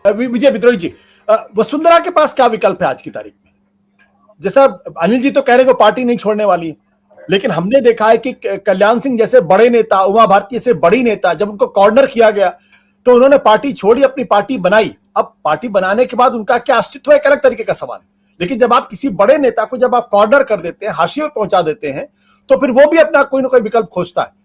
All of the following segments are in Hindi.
विजय विद्रोही जी, वसुंधरा के पास क्या विकल्प है आज की तारीख में? जैसा अनिल जी तो कह रहे हैं पार्टी नहीं छोड़ने वाली है, लेकिन हमने देखा है कि कल्याण सिंह जैसे बड़े नेता, उमा भारती जैसे बड़ी नेता, जब उनको कॉर्नर किया गया तो उन्होंने पार्टी छोड़ी, अपनी पार्टी बनाई। अब पार्टी बनाने के बाद उनका क्या अस्तित्व है, एक अलग तरीके का सवाल है। लेकिन जब आप किसी बड़े नेता को जब आप कॉर्नर कर देते हैं, हाशिए में पहुंचा देते हैं, तो फिर वो भी अपना कोई ना कोई विकल्प खोजता है।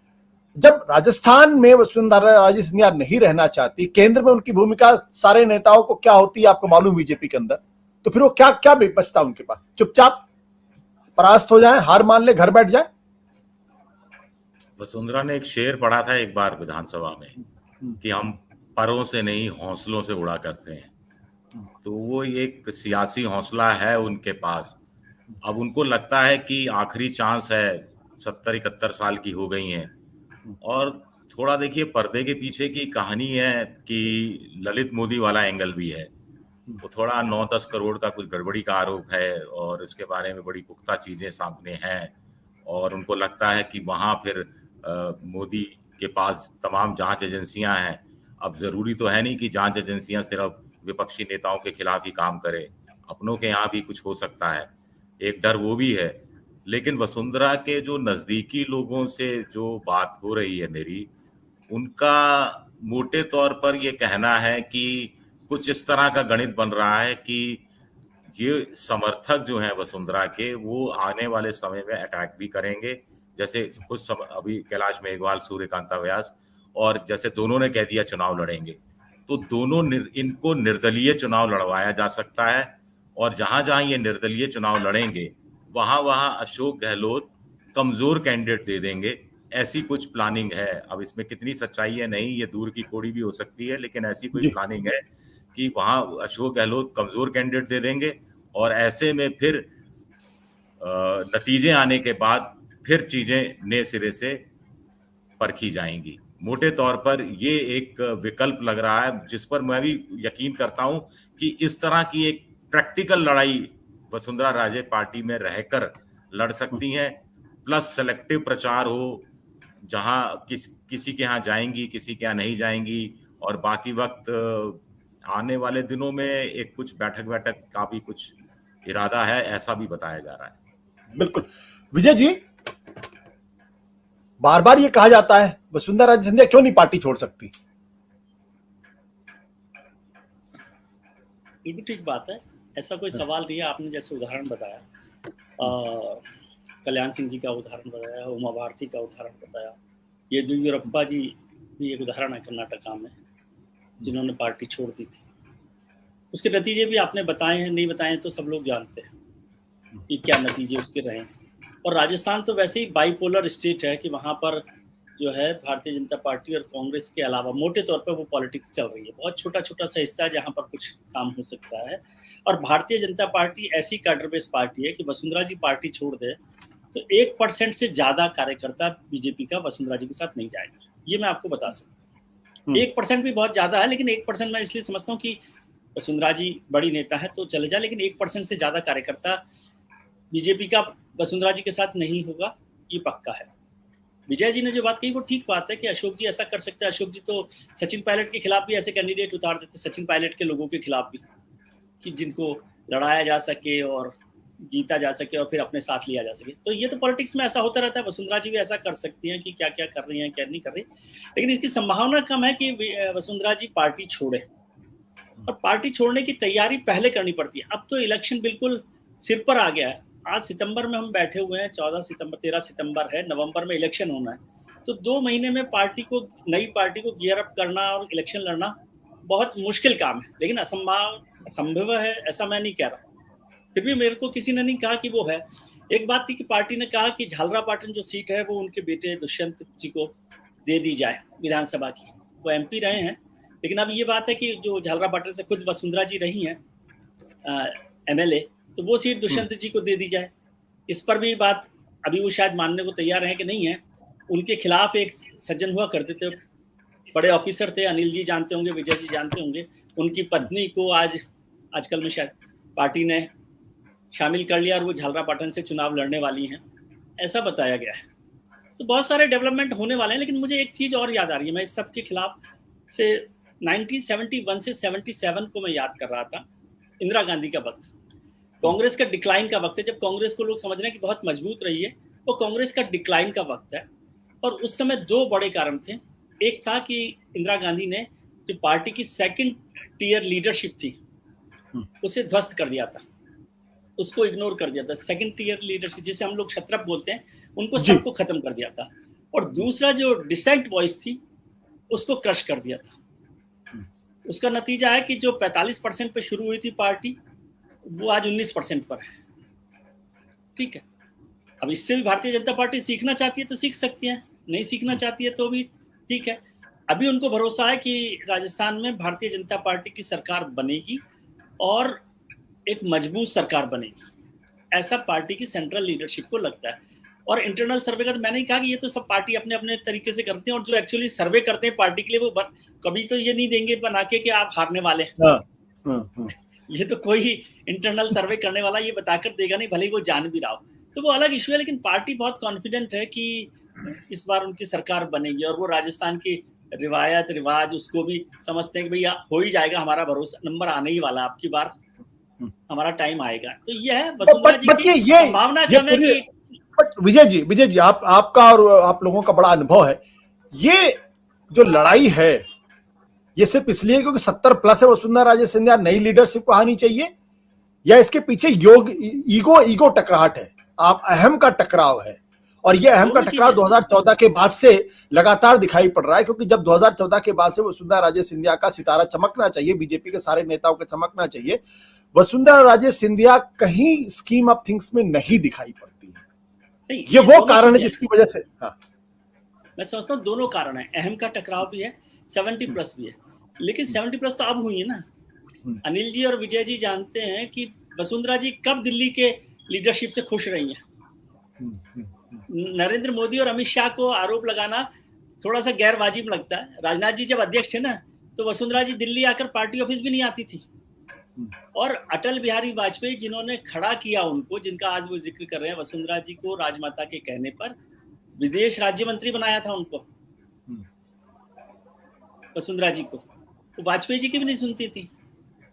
जब राजस्थान में वसुंधरा राजे सिंधिया नहीं रहना चाहती, केंद्र में उनकी भूमिका सारे नेताओं को क्या होती है आपको मालूम, बीजेपी के अंदर, तो फिर वो क्या क्या बचता उनके पास? चुपचाप परास्त हो जाए, हार मान ले, घर बैठ जाए? वसुंधरा ने एक शेर पढ़ा था एक बार विधानसभा में कि हम परों से नहीं हौसलों से उड़ा करते हैं, तो वो एक सियासी हौसला है उनके पास। अब उनको लगता है कि आखिरी चांस है, 70-71 साल की हो गई हैं, और थोड़ा देखिए पर्दे के पीछे की कहानी है कि ललित मोदी वाला एंगल भी है। वो थोड़ा 9-10 करोड़ का कुछ गड़बड़ी का आरोप है और इसके बारे में बड़ी पुख्ता चीजें सामने हैं, और उनको लगता है कि वहां फिर मोदी के पास तमाम जांच एजेंसियां हैं। अब जरूरी तो है नहीं कि जांच एजेंसियां सिर्फ विपक्षी नेताओं के खिलाफ ही काम करे, अपनों के यहाँ भी कुछ हो सकता है, एक डर वो भी है। लेकिन वसुंधरा के जो नजदीकी लोगों से जो बात हो रही है मेरी, उनका मोटे तौर पर ये कहना है कि कुछ इस तरह का गणित बन रहा है कि ये समर्थक जो हैं वसुंधरा के, वो आने वाले समय में अटैक भी करेंगे, जैसे कुछ अभी कैलाश मेघवाल, सूर्यकांता व्यास, और जैसे दोनों ने कह दिया चुनाव लड़ेंगे, तो दोनों इनको निर्दलीय चुनाव लड़वाया जा सकता है, और जहां जहां ये निर्दलीय चुनाव लड़ेंगे वहां वहां अशोक गहलोत कमजोर कैंडिडेट दे देंगे। ऐसी कुछ प्लानिंग है। अब इसमें कितनी सच्चाई है नहीं, ये दूर की कोड़ी भी हो सकती है, लेकिन ऐसी कोई प्लानिंग है कि वहां अशोक गहलोत कमजोर कैंडिडेट दे देंगे, और ऐसे में फिर नतीजे आने के बाद फिर चीजें नए सिरे से परखी जाएंगी। मोटे तौर पर ये एक विकल्प लग रहा है, जिस पर मैं भी यकीन करता हूं कि इस तरह की एक प्रैक्टिकल लड़ाई वसुंधरा राजे पार्टी में रहकर लड़ सकती हैं, प्लस सेलेक्टिव प्रचार हो, जहां किसी के यहाँ जाएंगी, किसी के यहाँ नहीं जाएंगी, और बाकी वक्त आने वाले दिनों में एक कुछ बैठक का भी कुछ इरादा है, ऐसा भी बताया जा रहा है। बिल्कुल। विजय जी, बार बार ये कहा जाता है वसुंधरा राजे सिंधिया क्यों नहीं पार्टी छोड़ सकती? बिल्कुल ठीक बात है, ऐसा कोई सवाल नहीं है। आपने जैसे उदाहरण बताया, कल्याण सिंह जी का उदाहरण बताया, उमा भारती का उदाहरण बताया, ये येदियुरप्पा जी भी एक उदाहरण है कर्नाटका में, जिन्होंने पार्टी छोड़ दी थी। उसके नतीजे भी आपने बताए हैं, नहीं बताए हैं तो सब लोग जानते हैं कि क्या नतीजे उसके रहे हैं। और राजस्थान तो वैसे ही बाइपोलर स्टेट है कि वहाँ पर जो है भारतीय जनता पार्टी और कांग्रेस के अलावा मोटे तौर पर वो पॉलिटिक्स चल रही है। बहुत छोटा छोटा सा हिस्सा है जहाँ पर कुछ काम हो सकता है। और भारतीय जनता पार्टी ऐसी कैडर बेस्ड पार्टी है कि वसुंधरा जी पार्टी छोड़ दे तो 1% से ज़्यादा कार्यकर्ता बीजेपी का वसुंधरा जी के साथ नहीं जाएगा, ये मैं आपको बता सकता हूँ। 1% भी बहुत ज़्यादा है, लेकिन 1% मैं इसलिए समझता हूँ कि वसुंधरा जी बड़ी नेता है तो चले जाए, लेकिन 1% से ज़्यादा कार्यकर्ता बीजेपी का वसुंधरा जी के साथ नहीं होगा, ये पक्का है। विजय जी ने जो बात कही वो ठीक बात है कि अशोक जी ऐसा कर सकते हैं। अशोक जी तो सचिन पायलट के खिलाफ भी ऐसे कैंडिडेट उतार देते, सचिन पायलट के लोगों के खिलाफ भी, कि जिनको लड़ाया जा सके और जीता जा सके और फिर अपने साथ लिया जा सके। तो ये तो पॉलिटिक्स में ऐसा होता रहता है। वसुंधरा जी भी ऐसा कर सकती हैं कि क्या क्या कर रही हैं, क्या नहीं कर रही, लेकिन इसकी संभावना कम है कि वसुंधरा जी पार्टी छोड़े। और पार्टी छोड़ने की तैयारी पहले करनी पड़ती है। अब तो इलेक्शन बिल्कुल सिर पर आ गया है। आज सितंबर में हम बैठे हुए हैं, 14 सितंबर 13 सितंबर है, नवंबर में इलेक्शन होना है। तो 2 महीने में नई पार्टी को गियर अप करना और इलेक्शन लड़ना बहुत मुश्किल काम है, लेकिन असंभव है ऐसा मैं नहीं कह रहा। फिर भी मेरे को किसी ने नहीं कहा कि वो है। एक बात थी कि पार्टी ने कहा कि झालरापाटन जो सीट है वो उनके बेटे दुष्यंत जी को दे दी जाए विधानसभा की। वो MP रहे हैं, लेकिन अब ये बात है कि जो झालरापाटन से खुद वसुंधरा जी रही हैं MLA, तो वो सीट दुष्यंत जी को दे दी जाए। इस पर भी बात अभी वो शायद मानने को तैयार है कि नहीं है। उनके खिलाफ एक सज्जन हुआ करते थे, बड़े ऑफिसर थे, अनिल जी जानते होंगे, विजय जी जानते होंगे। उनकी पत्नी को आजकल में शायद पार्टी ने शामिल कर लिया और वो झालरापाटन से चुनाव लड़ने वाली हैं, ऐसा बताया गया है। तो बहुत सारे डेवलपमेंट होने वाले हैं। लेकिन मुझे एक चीज़ और याद आ रही है, मैं इस सब के खिलाफ से 1971 से 77 को मैं याद कर रहा था, इंदिरा गांधी का वक्त, कांग्रेस का डिक्लाइन का वक्त है, जब कांग्रेस को लोग समझ रहे हैं कि बहुत मजबूत रही है, वो कांग्रेस का डिक्लाइन का वक्त है। और उस समय दो बड़े कारण थे। एक था कि इंदिरा गांधी ने जो पार्टी की सेकंड टियर लीडरशिप थी उसे ध्वस्त कर दिया था, उसको इग्नोर कर दिया था। सेकंड टियर लीडरशिप जिसे हम लोग क्षत्रप बोलते हैं, उनको सबको खत्म कर दिया था। और दूसरा जो डिसेंट वॉइस थी उसको क्रश कर दिया था। उसका नतीजा है कि जो 45% पे शुरू हुई थी पार्टी, वो आज 19% पर है। ठीक है, अब इससे भी भारतीय जनता पार्टी सीखना चाहती है तो सीख सकती है, नहीं सीखना चाहती है तो भी ठीक है। अभी उनको भरोसा है कि राजस्थान में भारतीय जनता पार्टी की सरकार बनेगी और एक मजबूत सरकार बनेगी, ऐसा पार्टी की सेंट्रल लीडरशिप को लगता है। और इंटरनल सर्वे का तो मैंने ही कहा कि ये तो सब पार्टी अपने अपने तरीके से करते हैं, और जो एक्चुअली सर्वे करते हैं पार्टी के लिए वो कभी तो ये नहीं देंगे बना के कि आप हारने वाले हैं। ये तो कोई इंटरनल सर्वे करने वाला ये बताकर देगा नहीं, भले ही वो जान भी रहा हो, तो वो अलग इशू है। लेकिन पार्टी बहुत कॉन्फिडेंट है कि इस बार उनकी सरकार बनेगी, और वो राजस्थान की रिवायत रिवाज उसको भी समझते हैं कि भैया हो ही जाएगा, हमारा भरोसा, नंबर आने ही वाला, आपकी बार हमारा टाइम आएगा। तो ये है वसुंधरा जी की संभावना कम है कि। बट विजय जी आपका और आप लोगों का बड़ा अनुभव है, ये जो लड़ाई है ये सिर्फ इसलिए क्योंकि 70+ है वसुंधरा राजे सिंधिया नई लीडरशिप को आनी चाहिए, या इसके पीछे ईगो टकराहट है, आप अहम का टकराव है? और ये अहम का टकराव 2014 के बाद से लगातार दिखाई पड़ रहा है, क्योंकि जब 2014 के बाद से वसुंधरा राजे सिंधिया का सितारा चमकना चाहिए, बीजेपी के सारे नेताओं का चमकना चाहिए, वसुंधरा राजे सिंधिया कहीं स्कीम ऑफ थिंग्स में नहीं दिखाई पड़ती है। ये वो कारण है जिसकी वजह से। हाँ, मैं समझता हूँ दोनों कारण है, अहम का टकराव भी है, 70+ भी है। लेकिन 70+ तो अब हुई है ना। अनिल जी और विजय जी जानते हैं कि वसुंधरा जी कब दिल्ली के लीडरशिप से खुश रही हैं। नरेंद्र मोदी और अमित शाह को आरोप लगाना थोड़ा सा गैर वाजिब लगता है। राजनाथ जी जब अध्यक्ष थे ना, तो वसुंधरा जी दिल्ली आकर पार्टी ऑफिस भी नहीं आती थी। और अटल बिहारी वाजपेयी जिन्होंने खड़ा किया उनको, जिनका आज वो जिक्र कर रहे हैं, वसुंधरा जी को राजमाता के कहने पर विदेश राज्य मंत्री बनाया था उनको, वसुंधरा जी को। तो वाजपेयी जी की भी नहीं सुनती थी,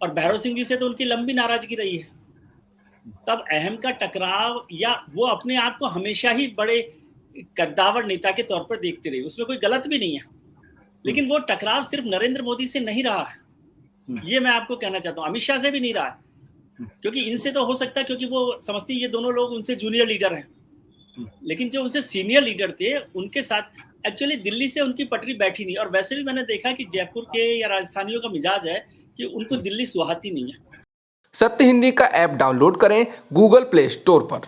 और भैरव सिंह जी से तो उनकी लंबी नाराजगी रही है। तब अहम का टकराव, या वो अपने आप को हमेशा ही बड़े कद्दावर नेता के तौर पर देखती रही, उसमें कोई गलत भी नहीं है। लेकिन वो टकराव सिर्फ नरेंद्र मोदी से नहीं रहा है, ये मैं आपको कहना चाहता हूँ, अमित शाह से भी नहीं रहा है, क्योंकि इनसे तो हो सकता है, क्योंकि वो समझती है ये दोनों लोग उनसे जूनियर लीडर हैं। लेकिन जो उनसे सीनियर लीडर थे, उनके साथ एक्चुअली दिल्ली से उनकी पटरी बैठी नहीं। और वैसे भी मैंने देखा कि जयपुर के या राजस्थानियों का मिजाज है कि उनको दिल्ली सुहाती नहीं है। सत्य हिंदी का ऐप डाउनलोड करें गूगल प्ले स्टोर पर।